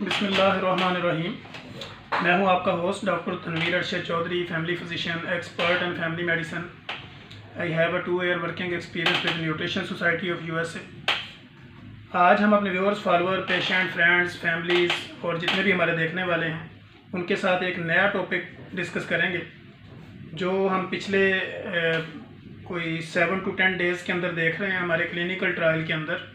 बिस्मिल्लाहिर्रहमानिर्रहीम। मैं हूं आपका host doctor Tanveer Arshad Chaudhry, family physician, expert in family medicine. I have a 2 year working experience with nutrition society of USA. आज हम अपने viewers, follower, patient, friends, families और जितने भी हमारे देखने वाले हैं उनके साथ एक नया टॉपिक डिस्कस करेंगे जो हम पिछले कोई 7 to 10 डेज़ के अंदर देख रहे हैं। हमारे क्लिनिकल ट्रायल के अंदर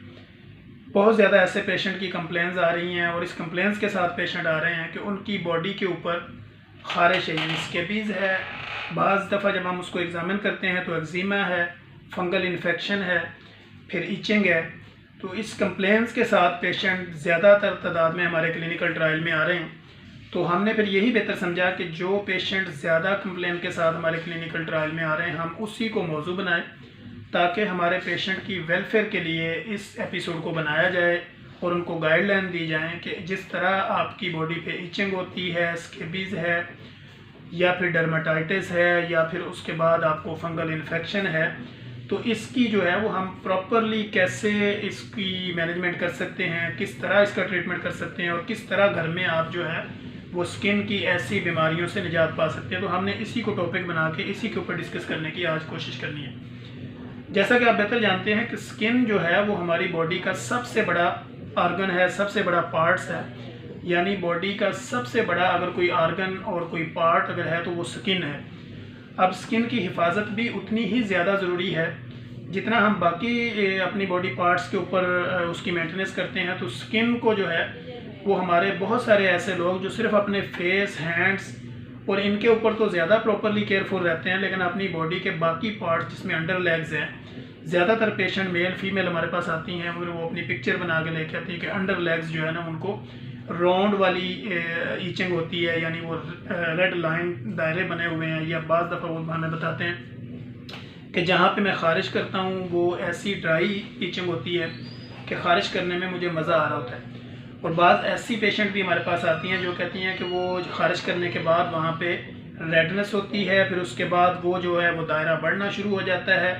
बहुत ज़्यादा ऐसे पेशेंट की कंप्लेंट्स आ रही हैं और इस कंप्लेंट्स के साथ पेशेंट आ रहे हैं कि उनकी बॉडी के ऊपर ख़ारिश है, यानी स्केबीज़ है। बाज़ दफ़ा जब हम उसको एग्ज़ामिन करते हैं तो एक्जिमा है, फंगल इन्फेक्शन है, फिर इचिंग है। तो इस कंप्लेंट्स के साथ पेशेंट ज़्यादातर तादाद में हमारे क्लिनिकल ट्रायल में आ रहे हैं। तो हमने फिर यही बेहतर समझा कि जो पेशेंट ज़्यादा कंप्लेंट के साथ हमारे क्लिनिकल ट्रायल में आ रहे हैं हम उसी को मौजू बनाएं ताकि हमारे पेशेंट की वेलफेयर के लिए इस एपिसोड को बनाया जाए और उनको गाइडलाइन दी जाए कि जिस तरह आपकी बॉडी पे इचिंग होती है, स्केबीज़ है या फिर डर्माटाइटिस है या फिर उसके बाद आपको फंगल इन्फेक्शन है, तो इसकी जो है वो हम प्रॉपरली कैसे इसकी मैनेजमेंट कर सकते हैं, किस तरह इसका ट्रीटमेंट कर सकते हैं और किस तरह घर में आप जो है वो स्किन की ऐसी बीमारियों से निजात पा सकते हैं। तो हमने इसी को टॉपिक बना के इसी के ऊपर डिस्कस करने की आज कोशिश करनी है। जैसा कि आप बेहतर जानते हैं कि स्किन जो है वो हमारी बॉडी का सबसे बड़ा ऑर्गन है, सबसे बड़ा पार्ट्स है। यानी बॉडी का सबसे बड़ा अगर कोई ऑर्गन और कोई पार्ट अगर है तो वो स्किन है। अब स्किन की हिफाजत भी उतनी ही ज़्यादा ज़रूरी है जितना हम बाकी अपनी बॉडी पार्ट्स के ऊपर उसकी मेंटेनेंस करते हैं। तो स्किन को जो है वो हमारे बहुत सारे ऐसे लोग जो सिर्फ अपने फेस, हैंड्स और इनके ऊपर तो ज़्यादा प्रॉपरली केयरफुल रहते हैं, लेकिन अपनी बॉडी के बाकी पार्ट जिसमें अंडर लेग्स हैं, ज़्यादातर पेशेंट मेल फीमेल हमारे पास आती हैं और वो अपनी पिक्चर बना के लेके आती हैं कि अंडर लेग्स जो है ना उनको राउंड वाली ईचिंग होती है, यानी वो रेड लाइन दायरे बने हुए हैं, या बाज़ दफ़ा वो हमें बताते हैं कि जहाँ पे मैं ख़ारिश करता हूँ वो ऐसी ड्राई ईचिंग होती है कि ख़ारिश करने में मुझे मज़ा आ रहा होता है। और बाज़ ऐसी पेशेंट भी हमारे पास आती हैं जो कहती हैं कि वो ख़ारिश करने के बाद वहाँ पे रेडनेस होती है, फिर उसके बाद वो जो है वो दायरा बढ़ना शुरू हो जाता है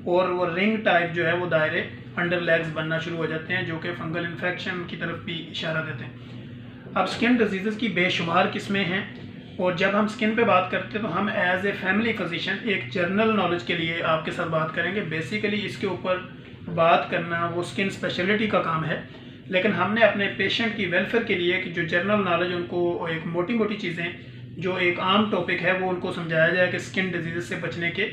और वो रिंग टाइप जो है वो दायरे अंडर लेग्स बनना शुरू हो जाते हैं, जो कि फंगल इन्फेक्शन की तरफ भी इशारा देते हैं। अब स्किन डिजीज़ की बेशुमार किस्में हैं और जब हम स्किन पे बात करते हैं तो हम एज ए फैमिली फिजिशियन एक जनरल नॉलेज के लिए आपके साथ बात करेंगे। बेसिकली इसके ऊपर बात करना वो स्किन स्पेशलिटी का काम है, लेकिन हमने अपने पेशेंट की वेलफेयर के लिए कि जो जनरल नॉलेज उनको एक मोटी मोटी चीज़ें जो एक आम टॉपिक है वो उनको समझाया जाए कि स्किन डिजीज़ से बचने के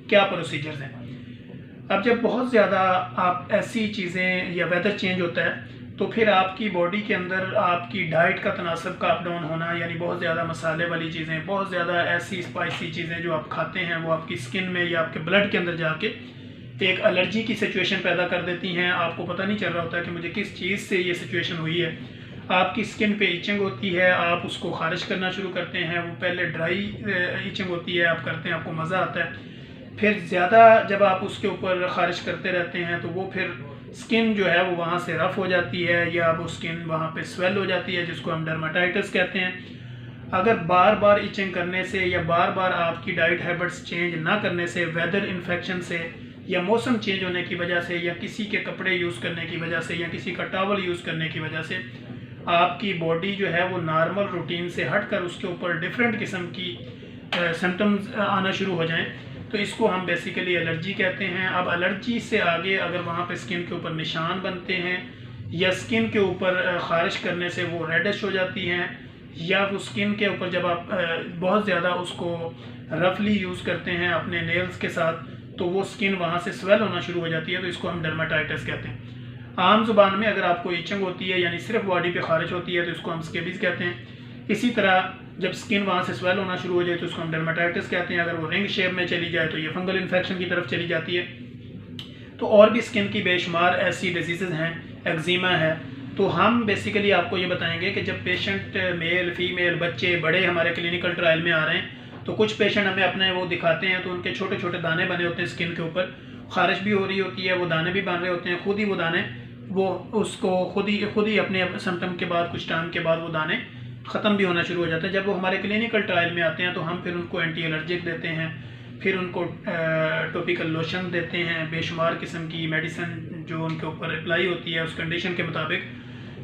क्या प्रोसीजर्स हैं। अब जब बहुत ज़्यादा आप ऐसी चीज़ें या वेदर चेंज होता है तो फिर आपकी बॉडी के अंदर आपकी डाइट का तनासब का अप डाउन होना, यानी बहुत ज़्यादा मसाले वाली चीज़ें, बहुत ज़्यादा ऐसी स्पाइसी चीज़ें जो आप खाते हैं वो आपकी स्किन में या आपके ब्लड के अंदर जाके एक एलर्जी की सिचुएशन पैदा कर देती हैं। आपको पता नहीं चल रहा होता कि मुझे किस चीज़ से ये सिचुएशन हुई है। आपकी स्किन पे इचिंग होती है, आप उसको ख़ारिश करना शुरू करते हैं। वो पहले ड्राई इचिंग होती है, आप करते हैं, आपको मज़ा आता है। फिर ज़्यादा जब आप उसके ऊपर ख़ारिश करते रहते हैं तो वो फिर स्किन जो है वो वहाँ से रफ़ हो जाती है या वो स्किन वहाँ पे स्वेल हो जाती है, जिसको हम डर्माटाइटिस कहते हैं। अगर बार बार इचिंग करने से या बार बार आपकी डाइट हैबिट्स चेंज ना करने से, वेदर इन्फेक्शन से या मौसम चेंज होने की वजह से या किसी के कपड़े यूज़ करने की वजह से या किसी का टॉवल यूज़ करने की वजह से आपकी बॉडी जो है वो नॉर्मल रूटीन से हटकर उसके ऊपर डिफरेंट किस्म की सिम्टम्स आना शुरू हो जाएं, तो इसको हम बेसिकली एलर्जी कहते हैं। अब एलर्जी से आगे अगर वहाँ पे स्किन के ऊपर निशान बनते हैं या स्किन के ऊपर ख़ारिश करने से वो रेडिश हो जाती हैं, या वो स्किन के ऊपर जब आप बहुत ज़्यादा उसको रफली यूज़ करते हैं अपने नेल्स के साथ तो वो स्किन वहाँ से स्वेल होना शुरू हो जाती है, तो इसको हम डर्माटाइटिस कहते हैं। आम जुबान में अगर आपको इचिंग होती है यानी सिर्फ बॉडी पे ख़ारिश होती है तो इसको हम स्केबीज़ कहते हैं। इसी तरह जब स्किन वहाँ से स्वेल होना शुरू हो जाए तो इसको हम डर्माटाइटिस कहते हैं। अगर वो रिंग शेप में चली जाए तो ये फंगल इन्फेक्शन की तरफ चली जाती है। तो और भी स्किन की बेशुमार ऐसी डिजीज़ हैं, एक्जिमा है। तो हम बेसिकली आपको ये बताएंगे कि जब पेशेंट मेल, फीमेल, बच्चे, बड़े हमारे क्लिनिकल ट्रायल में आ रहे हैं तो कुछ पेशेंट हमें अपने वो दिखाते हैं तो उनके छोटे छोटे दाने बने होते हैं स्किन के ऊपर, ख़ारिश भी हो रही होती है, वो दाने भी बन रहे होते हैं, खुद ही वो दाने वो उसको खुद ही अपने सिम्टम के बाद कुछ टाइम के बाद वो दाने ख़त्म भी होना शुरू हो जाता है। जब वो हमारे क्लिनिकल ट्रायल में आते हैं तो हम फिर उनको एंटी एलर्जिक देते हैं, फिर उनको टॉपिकल लोशन देते हैं, बेशुमार किस्म की मेडिसिन जो उनके ऊपर अप्लाई होती है उस कंडीशन के मुताबिक।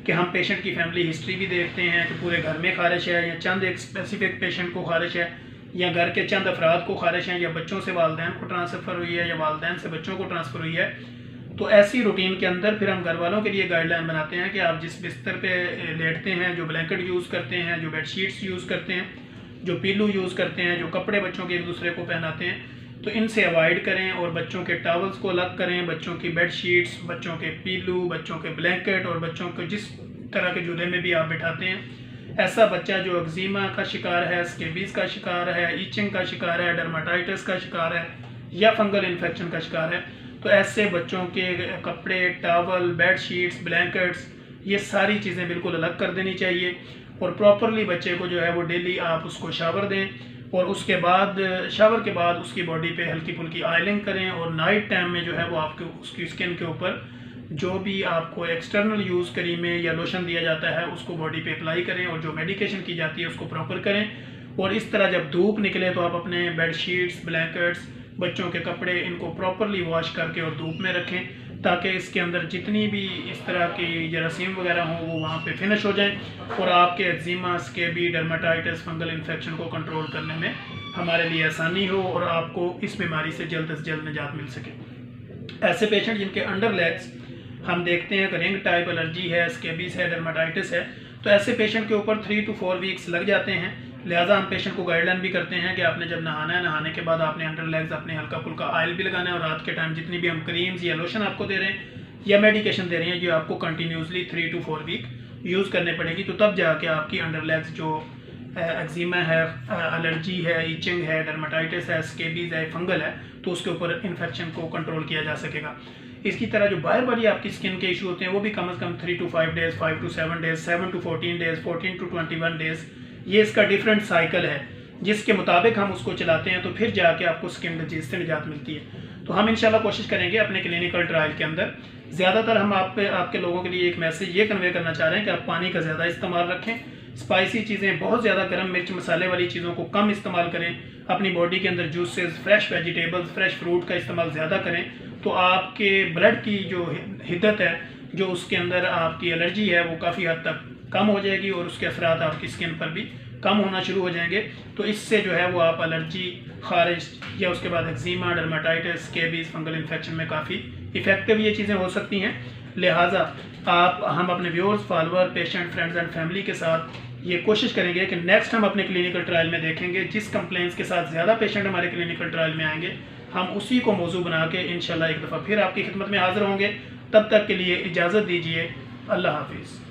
कि हम पेशेंट की फैमिली हिस्ट्री भी देखते हैं कि पूरे घर में खारिश है या चंद एक स्पेसिफिक पेशेंट को खारिश है या घर के चंद अफराद को खारिश है या बच्चों से वालदैन को ट्रांसफ़र हुई है या वालदैन से बच्चों को ट्रांसफ़र हुई है। तो ऐसी रूटीन के अंदर फिर हम घर वालों के लिए गाइडलाइन बनाते हैं कि आप जिस बिस्तर पे लेटते हैं, जो ब्लैंकेट यूज़ करते हैं, जो बेडशीट्स यूज़ करते हैं, जो पिल्लू यूज़ करते हैं, जो कपड़े बच्चों के एक दूसरे को पहनाते हैं, तो इनसे अवॉइड करें और बच्चों के टॉवल्स को अलग करें, बच्चों की बेडशीट्स, बच्चों के पिल्लू, बच्चों के ब्लैंकेट और बच्चों को जिस तरह के झूले में भी आप बिठाते हैं, ऐसा बच्चा जो एक्जिमा का शिकार है, स्केबीज का शिकार है, ईचिंग का शिकार है, डर्माटाइटिस का शिकार है या फंगल इन्फेक्शन का शिकार है, तो ऐसे बच्चों के कपड़े, टॉवल, बेडशीट्स, ब्लैंकेट्स, ये सारी चीज़ें बिल्कुल अलग कर देनी चाहिए और प्रॉपरली बच्चे को जो है वो डेली आप उसको शावर दें और उसके बाद शावर के बाद उसकी बॉडी पे हल्की फुल्की ऑयलिंग करें और नाइट टाइम में जो है वो आपके उसकी स्किन के ऊपर जो भी आपको एक्सटर्नल यूज़ क्रीमें या लोशन दिया जाता है उसको बॉडी पे अप्लाई करें और जो मेडिकेशन की जाती है उसको प्रॉपर करें। और इस तरह जब धूप निकले तो आप अपने बेडशीट्स, ब्लैंकेट्स, बच्चों के कपड़े इनको प्रॉपरली वॉश करके और धूप में रखें ताकि इसके अंदर जितनी भी इस तरह की जरासीम वगैरह हों वो वहाँ पे फिनिश हो जाएं और आपके एक्जिमा, स्केबी, डर्माटाइटिस, फंगल इन्फेक्शन को कंट्रोल करने में हमारे लिए आसानी हो और आपको इस बीमारी से जल्द निजात मिल सके। ऐसे पेशेंट जिनके अंडर लेग्स हम देखते हैं कि रिंग टाइप एलर्जी है, स्केबीज है, डर्माटाइटिस है, तो ऐसे पेशेंट के ऊपर 3 to 4 वीक्स लग जाते हैं। लिहाजा हम पेशेंट को गाइडलाइन भी करते हैं कि आपने जब नहाना है, नहाने के बाद आपने अंडर लेग्स अपने हल्का फुल्का ऑयल भी लगाना है और रात के टाइम जितनी भी हम क्रीम्स या लोशन आपको दे रहे हैं या मेडिकेशन दे रहे हैं जो आपको कंटिन्यूसली 3 to 4 वीक यूज़ करने पड़ेगी, तो तब जाके आपकी अंडर लेग्स जो एक्जिमा है, एलर्जी है, ईचिंग है, डर्माटाइटिस है, स्केबीज है, फंगल है, तो उसके ऊपर इन्फेक्शन को कंट्रोल किया जा सकेगा। इसकी तरह जो बाहर वाली आपकी स्किन के इशू होते हैं वो भी कम से कम 3 to 5 days, 5 to 7 days, 7 to 14 days, 14 to 21 days, ये इसका डिफरेंट साइकिल है जिसके मुताबिक हम उसको चलाते हैं तो फिर जाके आपको स्किन डिजीज से निजात मिलती है। तो हम इंशाल्लाह कोशिश करेंगे अपने क्लिनिकल ट्रायल के अंदर ज़्यादातर हम आपके लोगों के लिए एक मैसेज ये कन्वे करना चाह रहे हैं कि आप पानी का ज़्यादा इस्तेमाल रखें, स्पाइसी चीज़ें, बहुत ज़्यादा गर्म मिर्च मसाले वाली चीज़ों को कम इस्तेमाल करें, अपनी बॉडी के अंदर juices, fresh vegetables, fresh fruit का इस्तेमाल ज़्यादा करें, तो आपके ब्लड की जो हिद्दत है, जो उसके अंदर आपकी एलर्जी है, वो काफ़ी हद तक कम हो जाएगी और उसके असरात आपकी स्किन पर भी कम होना शुरू हो जाएंगे। तो इससे जो है वो आप एलर्जी, खारिश या उसके बाद eczema, dermatitis, scabies, fungal infection में काफ़ी इफ़ेक्टिव ये चीज़ें हो सकती हैं। लिहाजा हम अपने viewers, follower, patient, friends and family के साथ ये कोशिश करेंगे कि नेक्स्ट हम अपने क्लिनिकल ट्रायल में देखेंगे जिस कंप्लेंट्स के साथ ज़्यादा पेशेंट हमारे क्लिनिकल ट्रायल में आएंगे हम उसी को मौजू बना के इंशाल्लाह एक दफ़ा फिर आपकी खिदमत में हाज़िर होंगे। तब तक के लिए इजाज़त दीजिए। अल्लाह हाफिज़।